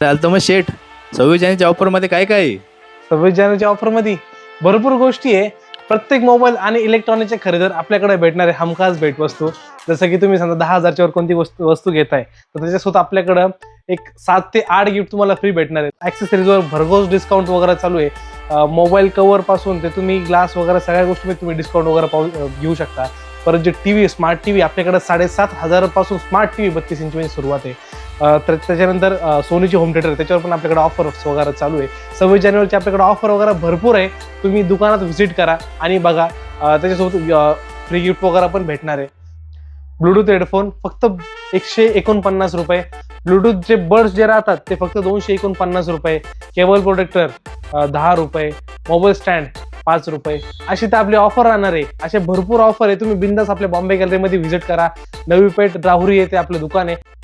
चालतं मग शेठ. 26 जानेवारीच्या ऑफर मध्ये काय काय आहे? 26 जानेवारीच्या ऑफरमध्ये भरपूर गोष्टी आहे. प्रत्येक मोबाईल आणि इलेक्ट्रॉनिकच्या खरेदीवर आपल्याकडे भेटणारे हमखास भेटवस्तू. जसं की तुम्ही समजा 10,000च्या वर कोणती वस्तू घेताय तर त्याच्यासोबत आपल्याकडं एक 7 ते 8 गिफ्ट तुम्हाला फ्री भेटणार आहे. ॲक्सेसरीजवर भरघोस डिस्काउंट वगैरे चालू आहे. मोबाईल कव्हर पासून ते तुम्ही ग्लास वगैरे सगळ्या गोष्टीमध्ये तुम्ही डिस्काउंट वगैरे घेऊ शकता. परत जे टीव्ही स्मार्ट टीव्ही आपल्याकडे 7,500 पासून स्मार्ट टीव्ही 32 इंचची सुरुवात आहे. तर त्याच्यानंतर सोनीची होम थिएटर त्याच्यावर पण आपल्याकडे ऑफर्स वगैरे चालू आहे. 26 जानेवारीची आपल्याकडे ऑफर वगैरे भरपूर आहे. तुम्ही दुकानात व्हिजिट करा आणि बघा. त्याच्यासोबत फ्री गिफ्ट वगैरे पण भेटणार आहे. ब्लूटूथ हेडफोन फक्त 149 रुपये. ब्लूटूथचे बड्स जे राहतात ते फक्त 249 रुपये. केबल प्रोटेक्टर 10 रुपये. मोबाईल स्टँड 5 रुपये. अशी तर आपली ऑफर राहणार आहे. असे भरपूर ऑफर आहे. तुम्ही बिंदास आपल्या बॉम्बे गॅलरीमध्ये व्हिजिट करा. नवी पेठ राहुरी येथे आपलं दुकान आहे.